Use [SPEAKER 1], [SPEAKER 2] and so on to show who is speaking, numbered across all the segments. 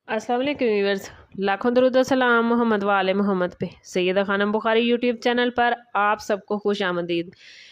[SPEAKER 1] अस्सलाम वालेकुम व्यूअर्स, लाखों दरूद व सलाम मोहम्मद वाले मोहम्मद पे। सैयदा खानम बुखारी यूट्यूब चैनल पर आप सबको खुश आमदीद।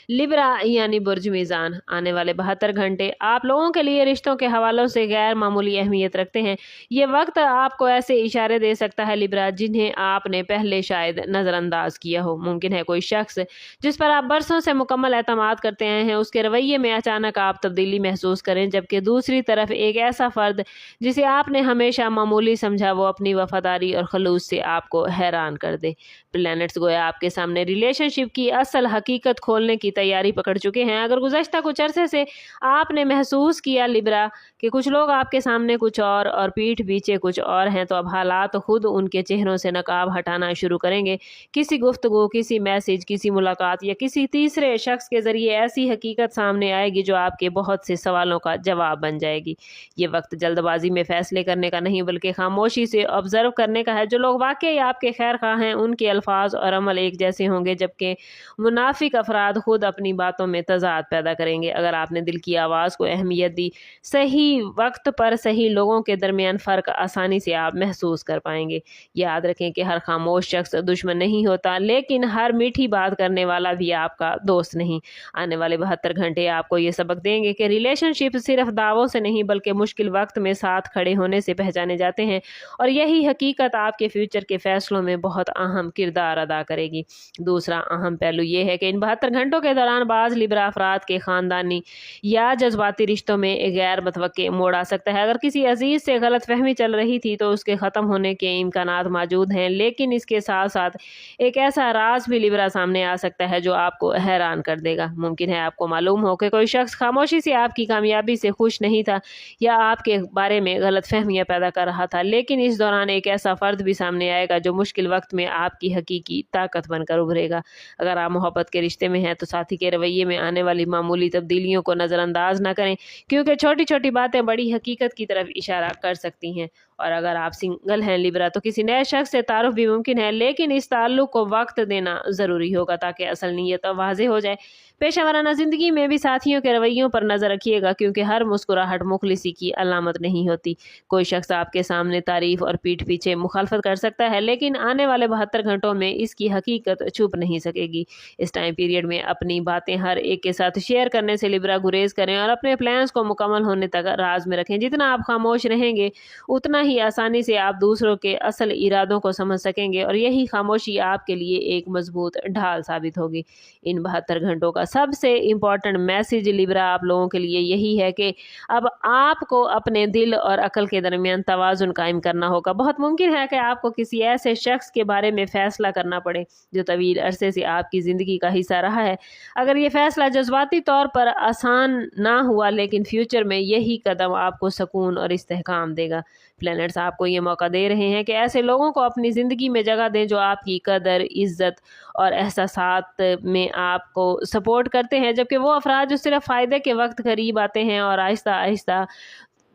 [SPEAKER 1] लिब्रा यानी बुर्ज मीज़ान आने वाले 72 घंटे आप लोगों के लिए रिश्तों के हवालों से गैर मामूली अहमियत रखते हैं। ये वक्त आपको ऐसे इशारे दे सकता है लिब्रा जिन्हें आपने पहले शायद नज़रअंदाज किया हो। मुमकिन है कोई शख्स जिस पर आप बरसों से मुकम्मल एतमाद करते आए हैं उसके रवैये में अचानक आप तब्दीली महसूस करें, जबकि दूसरी तरफ एक ऐसा फ़र्द जिसे आपने हमेशा मामूली समझा वो अपनी वफादारी और खलूस से आपको हैरान कर दे। प्लैनेट्स गोया आपके सामने रिलेशनशिप की असल हकीकत खोलने की तैयारी पकड़ चुके हैं। अगर गुज़श्ता कुछ अरसे से आपने महसूस किया लिब्रा कि कुछ लोग आपके सामने कुछ और पीठ पीछे कुछ और हैं, तो अब हालात खुद उनके चेहरों से नकाब हटाना शुरू करेंगे। किसी गुफ्तगू, किसी मैसेज, किसी मुलाकात या किसी तीसरे शख्स के ज़रिए ऐसी हकीकत सामने आएगी जो आपके बहुत से सवालों का जवाब बन जाएगी। ये वक्त जल्दबाजी में फैसले करने का नहीं बल्कि खामोशी से ऑब्जर्व करने का है। जो लोग वाकई आपके खैर खा हैं उनके अल्फाज और अमल एक जैसे होंगे, जबकि मुनाफिक अफराद खुद अपनी बातों में तजाद पैदा करेंगे। अगर आपने दिल की आवाज़ को अहमियत दी, सही वक्त पर सही लोगों के दरमियान फ़र्क आसानी से आप महसूस कर पाएंगे। याद रखें कि हर खामोश शख्स दुश्मन नहीं होता, लेकिन हर मीठी बात करने वाला भी आपका दोस्त नहीं। आने वाले 72 घंटे आपको ये सबक देंगे कि रिलेशनशिप सिर्फ दावों से नहीं बल्कि मुश्किल वक्त में साथ खड़े होने से पहचाने जाते हैं, और यही हकीकत आपके फ्यूचर के फैसलों में बहुत अहम किरदार अदा करेगी। दूसरा अहम पहलू ये है कि इन 72 घंटों के दौरान बाज़ लिब्रा अफराद के ख़ानदानी या जज्बाती रिश्तों में गैर मुतवक्के मोड़ आ सकता है। अगर किसी अजीज़ से गलत फहमी चल रही थी तो उसके ख़त्म होने के इम्कानात मौजूद हैं, लेकिन इसके साथ साथ एक ऐसा राज भी लिब्रा सामने आ सकता है जो आपको हैरान कर देगा। मुमकिन है आपको मालूम हो कि कोई शख्स खामोशी से आपकी कामयाबी से खुश नहीं था या आपके बारे में गलत फहमियाँ पैदा कर रहा था, लेकिन इस दौरान एक ऐसा फ़र्द भी सामने आएगा जो मुश्किल वक्त में आपकी हकीकी ताकत बनकर उभरेगा। अगर आप मोहब्बत के रिश्ते में हैं तो साथी के रवैये में आने वाली मामूली तब्दीलियों को नज़रअंदाज ना करें, क्योंकि छोटी छोटी बातें बड़ी हकीकत की तरफ इशारा कर सकती हैं। और अगर आप सिंगल हैं लिब्रा तो किसी नए शख्स से तारुफ भी मुमकिन है, लेकिन इस ताल्लुक़ को वक्त देना ज़रूरी होगा ताकि असल नीयत वाज़ेह हो जाए। पेशा वराना ज़िंदगी में भी साथियों के रवैयों पर नज़र रखिएगा, क्योंकि हर मुस्कुराहट मुखलिसी की अलामत नहीं होती। कोई शख्स आपके सामने तारीफ़ और पीठ पीछे मुखालफत कर सकता है, लेकिन आने वाले 72 घंटों में इसकी हकीकत छुप नहीं सकेगी। इस टाइम पीरियड में अपनी बातें हर एक के साथ शेयर करने से लिब्रा गुरेज करें और अपने प्लान्स को मुकम्मल होने तक राज में रखें। जितना आप खामोश रहेंगे उतना ही आसानी से आप दूसरों के असल इरादों को समझ सकेंगे, और यही खामोशी आपके लिए एक मजबूत ढाल साबित होगी। इन 72 घंटों का सबसे इम्पॉर्टेंट मैसेज लिब्रा आप लोगों के लिए यही है कि अब आपको अपने दिल और अकल के दरमियान तवाज़ुन कायम करना होगा। बहुत मुमकिन है कि आपको किसी ऐसे शख्स के बारे में फ़ैसला करना पड़े जो तवील अरसे से आपकी ज़िंदगी का हिस्सा रहा है। अगर ये फ़ैसला जज्बाती तौर पर आसान ना हुआ, लेकिन फ्यूचर में यही कदम आपको सुकून और इस्तेहकाम देगा। प्लैनेट्स आपको ये मौका दे रहे हैं कि ऐसे लोगों को अपनी ज़िंदगी में जगह दें जो आपकी कदर, इज़्ज़त और एहसासात में आपको सपोर्ट करते हैं, जबकि वो अफराद जो सिर्फ फ़ायदे के वक्त करीब आते हैं और आहिस्ता आहिस्ता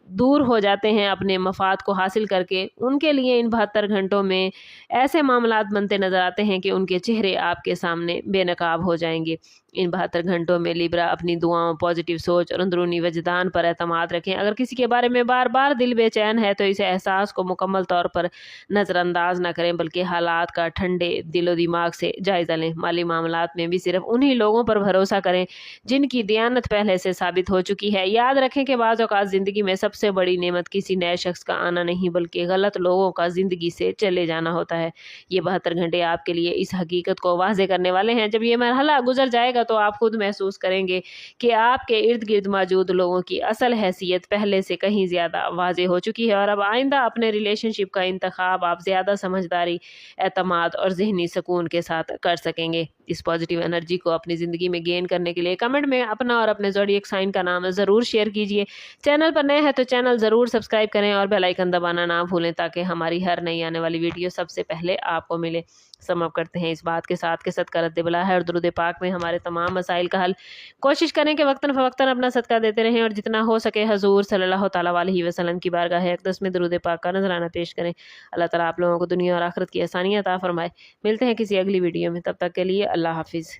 [SPEAKER 1] दूर हो जाते हैं अपने मफाद को हासिल करके, उनके लिए इन 72 घंटों में ऐसे मामलात बनते नज़र आते हैं कि उनके चेहरे आपके सामने बेनकाब हो जाएंगे। इन 72 घंटों में लिब्रा अपनी दुआओं, पॉजिटिव सोच और अंदरूनी वजदान पर एतमाद रखें। अगर किसी के बारे में बार बार दिल बेचैन है तो इस एहसास को मुकम्मल तौर पर नज़रअंदाज ना करें, बल्कि हालात का ठंडे दिलो दिमाग से जायज़ा लें। माली मामलात में भी सिर्फ उन्हीं लोगों पर भरोसा करें जिनकी दियानत पहले से साबित हो चुकी है। याद रखें कि बाज़ औक़ात ज़िंदगी में सबसे बड़ी नेमत किसी नए शख्स का आना नहीं बल्कि गलत लोगों का ज़िंदगी से चले जाना होता है। ये 72 घंटे आपके लिए इस हकीकत को वाज़े करने वाले हैं। जब ये मरहला गुजर जाएगा तो आप खुद महसूस करेंगे कि आपके इर्द गिर्द मौजूद लोगों की असल हैसियत पहले से कहीं ज़्यादा वाज़े हो चुकी है, और अब आइंदा अपने रिलेशनशिप का इंतखाब आप ज़्यादा समझदारी, एतमाद और ज़हनी सुकून के साथ कर सकेंगे। इस पॉजिटिव एनर्जी को अपनी ज़िंदगी में गेन करने के लिए कमेंट में अपना और अपने ज़ोडिएक साइन का नाम ज़रूर शेयर कीजिए। चैनल पर नए हैं तो चैनल ज़रूर सब्सक्राइब करें और बेल आइकन दबाना ना भूलें ताकि हमारी हर नई आने वाली वीडियो सबसे पहले आपको मिले। समाप्त करते हैं इस बात के साथ कि सदका रद्द बला है और दुरूद पाक में हमारे तमाम मसाइल का हल। कोशिश करें कि वक्तन फ़वक्तन अपना सदका देते रहें और जितना हो सके हजूर सल्लल्लाहु तआला अलैहि वसल्लम की बारगाह अक़दस में दुरूद पाक का नजराना पेश करें। अल्लाह ताला आप लोगों को दुनिया और आखिरत की आसानियाँ अता फरमाए। मिलते हैं किसी अगली वीडियो में, तब तक के लिए अल्लाह हाफिज़।